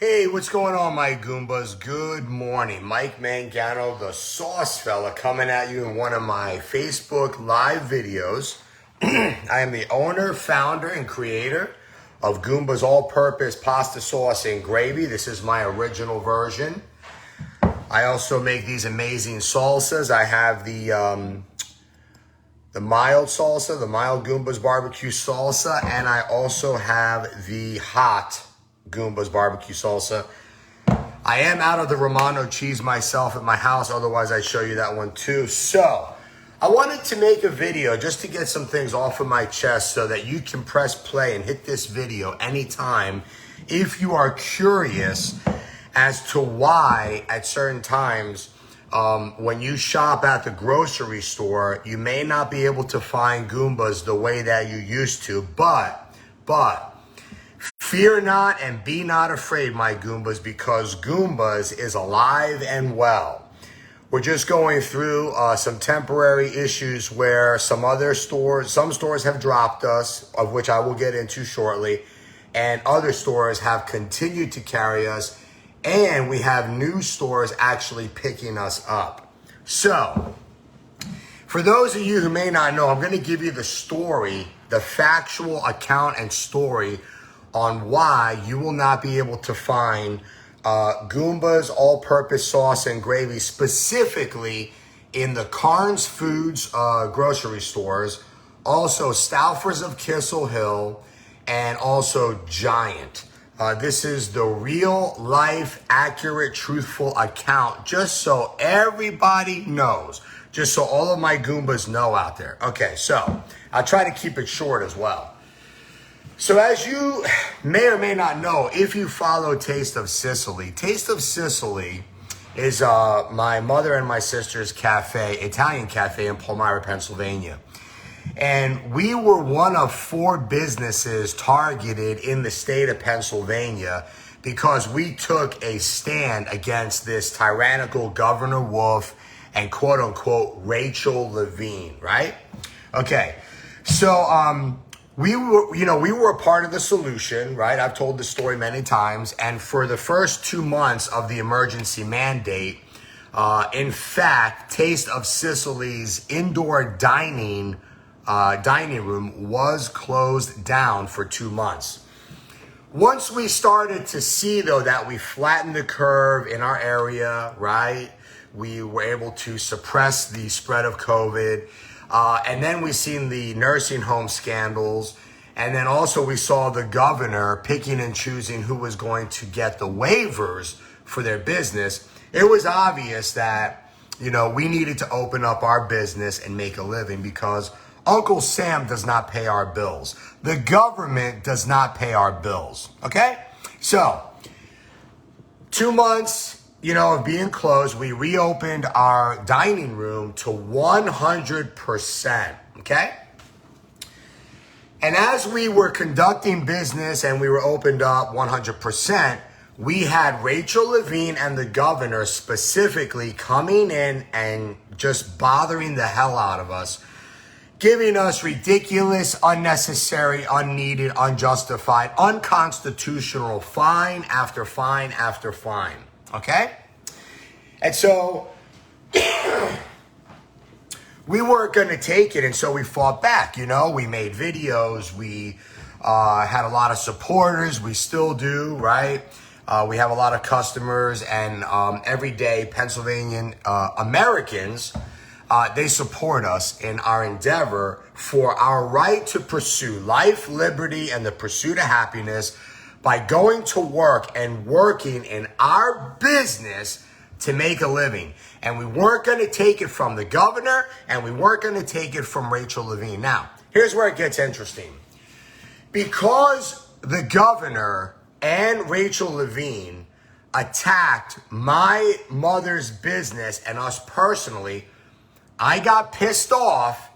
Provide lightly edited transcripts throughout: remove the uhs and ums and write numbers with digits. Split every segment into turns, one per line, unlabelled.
Hey, what's going on, my Goombas? Good morning. Mike Mangano, the sauce fella, coming at you in one of my Facebook live videos. I am the owner, founder, and creator of Goomba's all-purpose pasta sauce and gravy. This is my original version. I also make these amazing salsas. I have the mild salsa, the mild Goomba's barbecue salsa, and I also have the hot Goomba's barbecue salsa. I am out of the Romano cheese myself at my house, otherwise I'd show you that one too. So I wanted to make a video just to get some things off of my chest so that you can press play and hit this video anytime if you are curious as to why at certain times when you shop at the grocery store, you may not be able to find Goombas the way that you used to, but fear not and be not afraid, my Goombas, because Goombas is alive and well. We're just going through some temporary issues where some stores have dropped us, of which I will get into shortly, and other stores have continued to carry us, and we have new stores actually picking us up. So, for those of you who may not know, I'm going to give you the story, the factual account and story on why you will not be able to find Goomba's all-purpose sauce and gravy, specifically in the Carnes Foods grocery stores, also Stouffer's of Kissel Hill, and also Giant. This is the real life, accurate, truthful account, just so everybody knows, just so all of my Goombas know out there. Okay, so I'll try to keep it short as well. So as you may or may not know, if you follow Taste of Sicily is my mother and my sister's cafe, Italian cafe in Palmyra, Pennsylvania. And we were one of 4 businesses targeted in the state of Pennsylvania because we took a stand against this tyrannical Governor Wolf and quote unquote Rachel Levine, right? Okay, so we were a part of the solution, right? I've told this story many times. And for the first 2 months of the emergency mandate, in fact, Taste of Sicily's indoor dining room was closed down for 2 months. Once we started to see, though, that we flattened the curve in our area, right? We were able to suppress the spread of COVID. And then we seen the nursing home scandals. And then also we saw the governor picking and choosing who was going to get the waivers for their business. It was obvious that, we needed to open up our business and make a living because Uncle Sam does not pay our bills. The government does not pay our bills. Okay? So 2 months, of being closed, we reopened our dining room to 100%, okay? And as we were conducting business and we were opened up 100%, we had Rachel Levine and the governor specifically coming in and just bothering the hell out of us, giving us ridiculous, unnecessary, unneeded, unjustified, unconstitutional fine after fine after fine. Okay? And so we weren't going to take it, and so we fought back. We made videos. We had a lot of supporters. We still do, right? We have a lot of customers, and every day Pennsylvania Americans, they support us in our endeavor for our right to pursue life, liberty, and the pursuit of happiness by going to work and working in our business to make a living. And we weren't going to take it from the governor, and we weren't going to take it from Rachel Levine. Now, here's where it gets interesting. Because the governor and Rachel Levine attacked my mother's business and us personally, I got pissed off.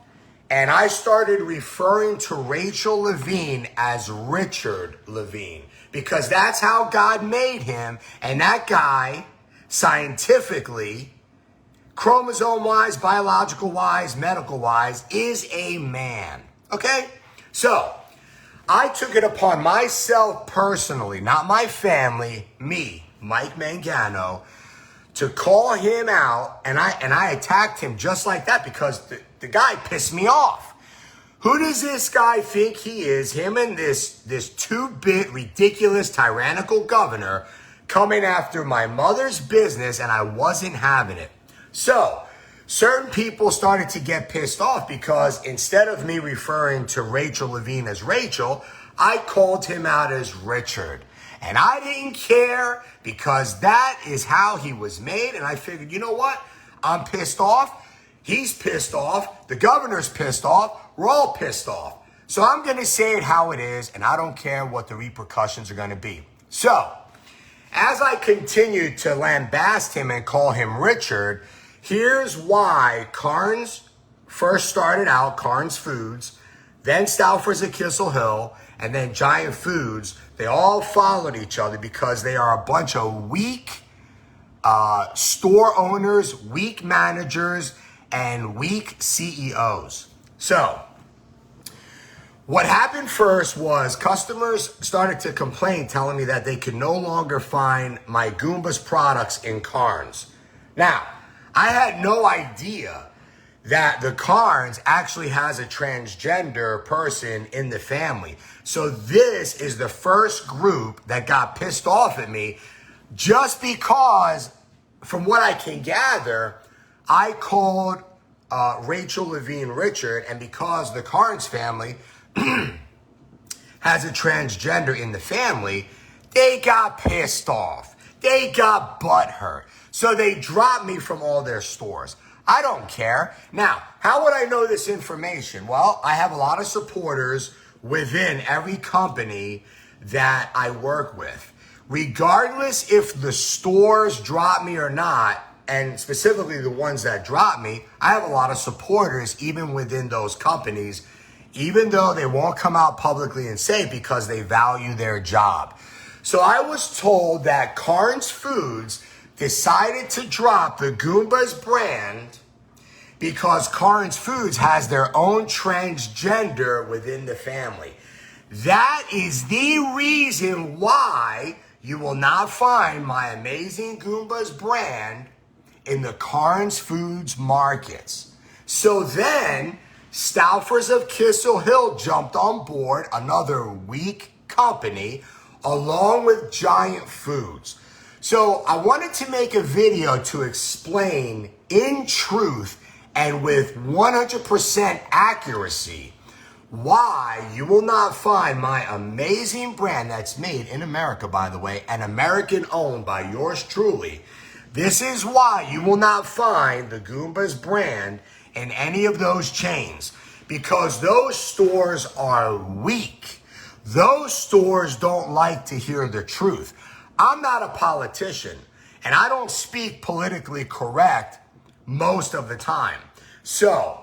And I started referring to Rachel Levine as Richard Levine because that's how God made him. And that guy, scientifically, chromosome-wise, biological-wise, medical-wise, is a man. Okay? So, I took it upon myself personally, not my family, me, Mike Mangano, to call him out, and I attacked him just like that because the guy pissed me off. Who does this guy think he is? Him and this two-bit, ridiculous, tyrannical governor coming after my mother's business, and I wasn't having it. So, certain people started to get pissed off because instead of me referring to Rachel Levine as Rachel, I called him out as Richard. And I didn't care because that is how he was made. And I figured, you know what? I'm pissed off. He's pissed off. The governor's pissed off. We're all pissed off. So I'm going to say it how it is, and I don't care what the repercussions are going to be. So, as I continued to lambast him and call him Richard, here's why Carnes first started out, Carnes Foods, then Stouffer's at Kissel Hill, and then Giant Foods. They all followed each other because they are a bunch of weak store owners, weak managers, and weak CEOs. So, what happened first was customers started to complain, telling me that they could no longer find my GUMBAS products in Carnes. Now, I had no idea that the Carnes actually has a transgender person in the family. So this is the first group that got pissed off at me just because, from what I can gather, I called Rachel Levine Richard, and because the Carnes family has a transgender in the family, they got pissed off. They got butthurt. So they dropped me from all their stores. I don't care. Now, how would I know this information? Well, I have a lot of supporters within every company that I work with. Regardless if the stores drop me or not, and specifically the ones that drop me, I have a lot of supporters even within those companies, even though they won't come out publicly and say it because they value their job. So I was told that Carnes Foods decided to drop the GUMBAS brand because Carnes Foods has their own transgender within the family. That is the reason why you will not find my amazing GUMBAS brand in the Carnes Foods markets. So then, Stouffer's of Kissel Hill jumped on board, another weak company, along with Giant Foods. So I wanted to make a video to explain in truth and with 100% accuracy why you will not find my amazing brand that's made in America, by the way, and American owned by yours truly. This is why you will not find the GUMBAS brand in any of those chains, because those stores are weak. Those stores don't like to hear the truth. I'm not a politician, and I don't speak politically correct most of the time. So,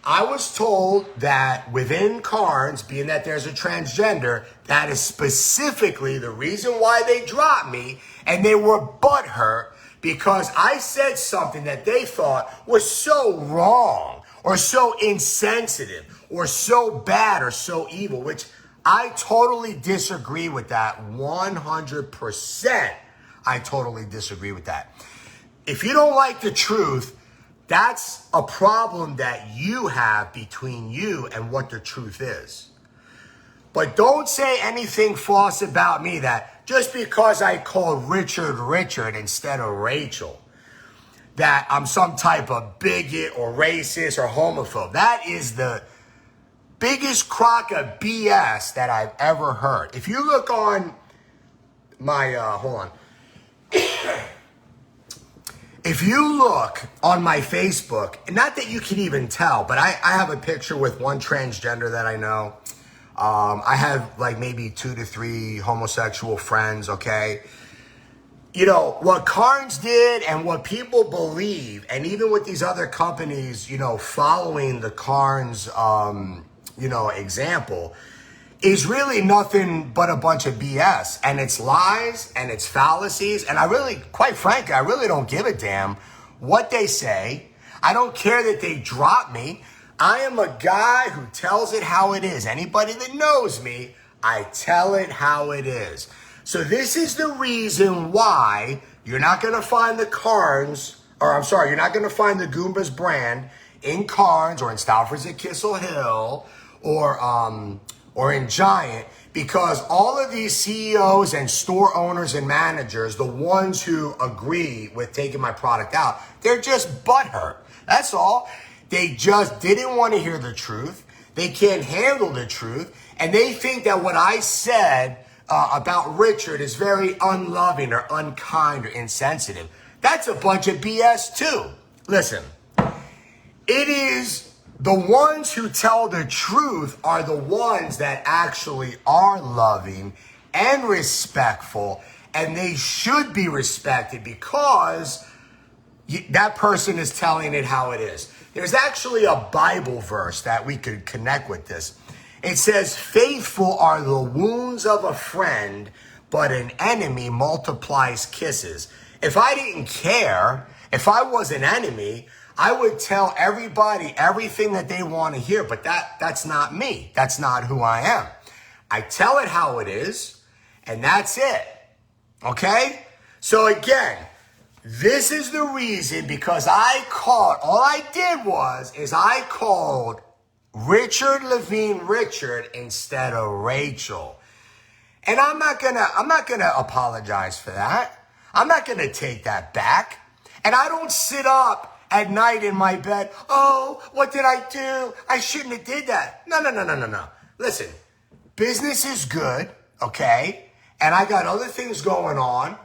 I was told that within Carnes, being that there's a transgender, that is specifically the reason why they dropped me, and they were butthurt because I said something that they thought was so wrong or so insensitive or so bad or so evil, which I totally disagree with that 100%. I totally disagree with that. If you don't like the truth, that's a problem that you have between you and what the truth is. But don't say anything false about me that just because I called Richard instead of Rachel, that I'm some type of bigot or racist or homophobe. That is the biggest crock of BS that I've ever heard. If you look on my, hold on. If you look on my Facebook, not that you can even tell, but I have a picture with one transgender that I know. I have like maybe 2 to 3 homosexual friends, okay? You know, what Carnes did and what people believe, and even with these other companies, you know, following the Carnes, example, is really nothing but a bunch of BS, and it's lies and it's fallacies. And I really, quite frankly, I really don't give a damn what they say. I don't care that they drop me. I am a guy who tells it how it is. Anybody that knows me, I tell it how it is. So this is the reason why you're not going to find the you're not going to find the Gumbas brand in Carnes or in Stouffer's at Kissel Hill or in Giant, because all of these CEOs and store owners and managers, the ones who agree with taking my product out, they're just butthurt. That's all. They just didn't want to hear the truth. They can't handle the truth. And they think that what I said about Richard is very unloving or unkind or insensitive. That's a bunch of BS too. Listen, it is the ones who tell the truth are the ones that actually are loving and respectful, and they should be respected because that person is telling it how it is. There's actually a Bible verse that we could connect with this. It says, faithful are the wounds of a friend, but an enemy multiplies kisses. If I didn't care, if I was an enemy, I would tell everybody everything that they want to hear, but that's not me. That's not who I am. I tell it how it is, and that's it. Okay? So again, this is the reason, because I called Richard Levine Richard instead of Rachel. And I'm not gonna apologize for that. I'm not gonna take that back. And I don't sit up at night in my bed, oh, what did I do? I shouldn't have did that. No. Listen, business is good, okay? And I got other things going on,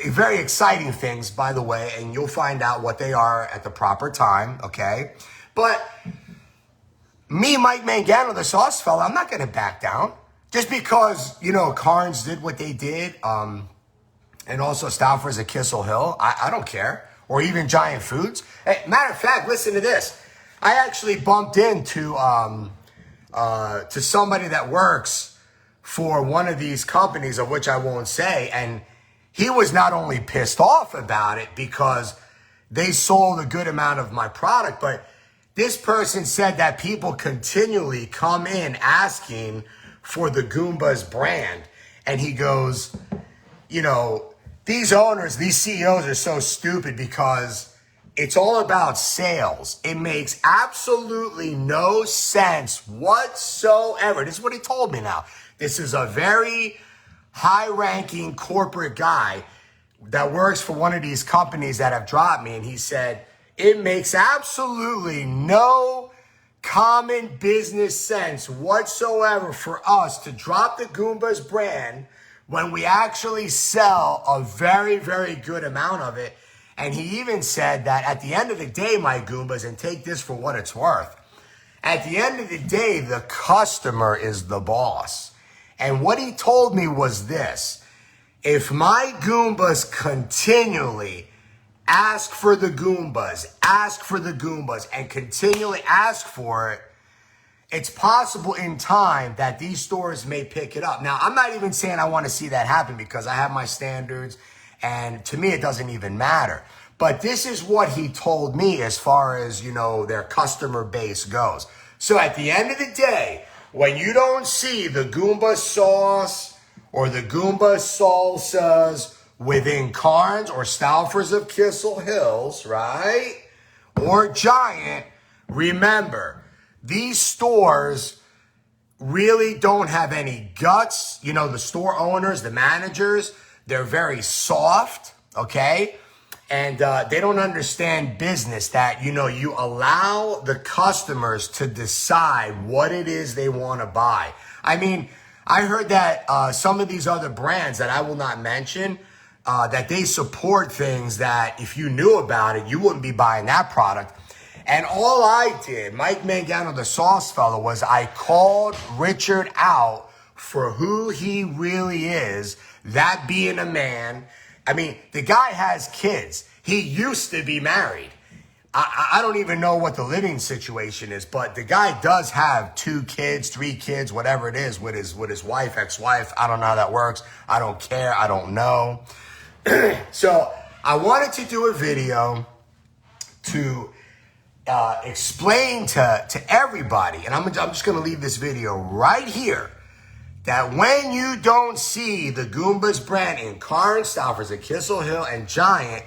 very exciting things, by the way, and you'll find out what they are at the proper time, okay? But me, Mike Mangano, the sauce fella, I'm not going to back down. Just because, Carnes did what they did, and also Stouffer's at Kissel Hill, I don't care. Or even Giant Foods. Hey, matter of fact, listen to this. I actually bumped into to somebody that works for one of these companies, of which I won't say, and he was not only pissed off about it because they sold a good amount of my product, but this person said that people continually come in asking for the Gumbas brand. And he goes, these owners, these CEOs are so stupid because it's all about sales. It makes absolutely no sense whatsoever. This is what he told me now. This is a very high-ranking corporate guy that works for one of these companies that have dropped me. And he said, it makes absolutely no common business sense whatsoever for us to drop the Gumbas brand when we actually sell a very, very good amount of it. And he even said that at the end of the day, my Gumbas, and take this for what it's worth, at the end of the day, the customer is the boss. And what he told me was this: if my Gumbas continually ask for the Gumbas, and continually ask for it, it's possible in time that these stores may pick it up. Now, I'm not even saying I want to see that happen because I have my standards, and to me, it doesn't even matter. But this is what he told me as far as, their customer base goes. So at the end of the day, when you don't see the Gumba sauce or the Gumba salsas within Carnes or Stouffer's of Kissel Hills, right? Or Giant, remember, these stores really don't have any guts. The store owners, the managers, they're very soft, okay? And they don't understand business, that, you allow the customers to decide what it is they want to buy. I mean, I heard that some of these other brands that I will not mention, that they support things that if you knew about it, you wouldn't be buying that product. And all I did, Mike Mangano, the sauce fellow, was I called Richard out for who he really is, that being a man. I mean, the guy has kids. He used to be married. I don't even know what the living situation is, but the guy does have 2 kids, 3 kids, whatever it is, with his wife, ex-wife. I don't know how that works. I don't care. I don't know. So I wanted to do a video to explain to everybody, and I'm just going to leave this video right here, that when you don't see the GUMBAS brand in Car and Stouffer's at Kissel Hill and Giant,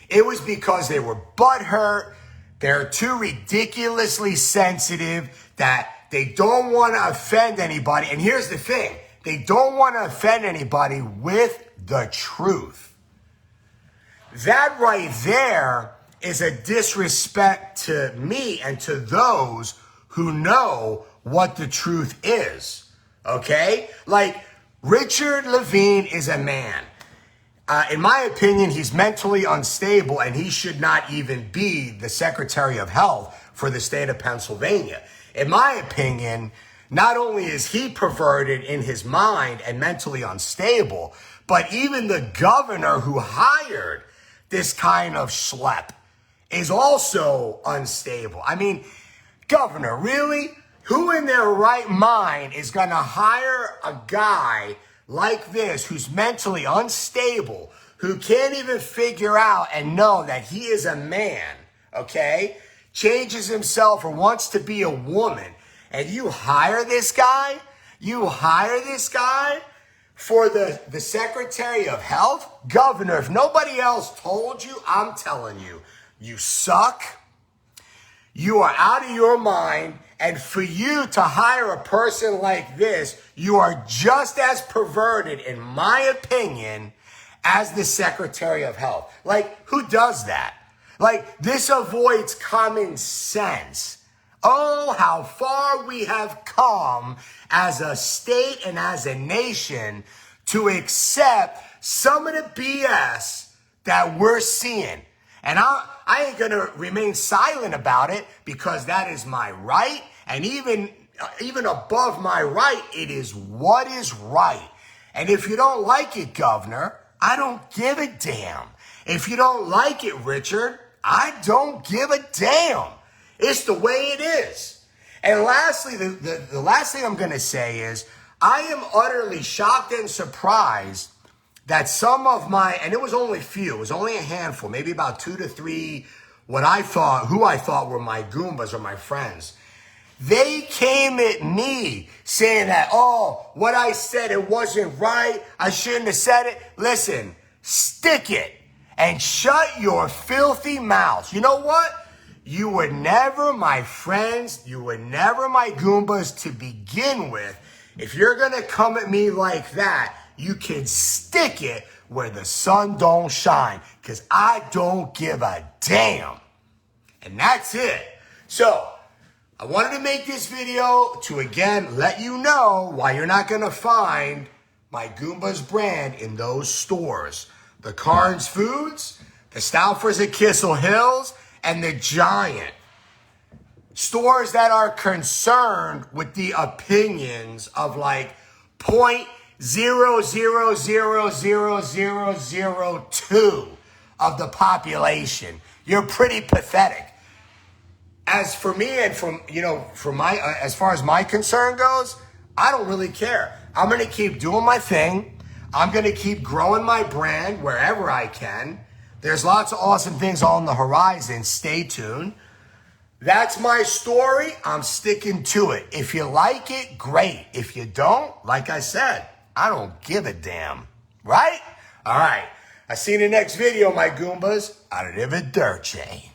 it was because they were butthurt. They're too ridiculously sensitive, that they don't want to offend anybody. And here's the thing. They don't want to offend anybody with the truth. That right there is a disrespect to me and to those who know what the truth is. Okay? Like, Richard Levine is a man. In my opinion, he's mentally unstable, and he should not even be the Secretary of Health for the state of Pennsylvania. In my opinion, not only is he perverted in his mind and mentally unstable, but even the governor who hired this kind of schlep is also unstable. I mean, governor, really? Who in their right mind is going to hire a guy like this who's mentally unstable, who can't even figure out and know that he is a man, okay? Changes himself or wants to be a woman, and you hire this guy? You hire this guy for the Secretary of Health? Governor, if nobody else told you, I'm telling you, you suck. You are out of your mind. And for you to hire a person like this, you are just as perverted, in my opinion, as the Secretary of Health. Like, who does that? Like, this avoids common sense. Oh, how far we have come as a state and as a nation to accept some of the BS that we're seeing. And I ain't going to remain silent about it, because that is my right. And even above my right, it is what is right. And if you don't like it, Governor, I don't give a damn. If you don't like it, Richard, I don't give a damn. It's the way it is. And lastly, the last thing I'm going to say is, I am utterly shocked and surprised that some of my, and it was only few, it was only a handful, maybe about 2 to 3, who I thought were my Goombas or my friends. They came at me saying that, oh, what I said, it wasn't right. I shouldn't have said it. Listen, stick it and shut your filthy mouths. You know what? You were never my friends. You were never my Goombas to begin with. If you're going to come at me like that, you can stick it where the sun don't shine, because I don't give a damn. And that's it. So, I wanted to make this video to, again, let you know why you're not going to find my GUMBAS brand in those stores. The Carnes Foods, the Stouffer's at Kissel Hills, and the Giant. Stores that are concerned with the opinions of like 0.000002 of the population. You're pretty pathetic. As for me and as far as my concern goes, I don't really care. I'm going to keep doing my thing. I'm going to keep growing my brand wherever I can. There's lots of awesome things on the horizon. Stay tuned. That's my story. I'm sticking to it. If you like it, great. If you don't, like I said, I don't give a damn. Right? All right. I'll see you in the next video, my Goombas. Arrivederci.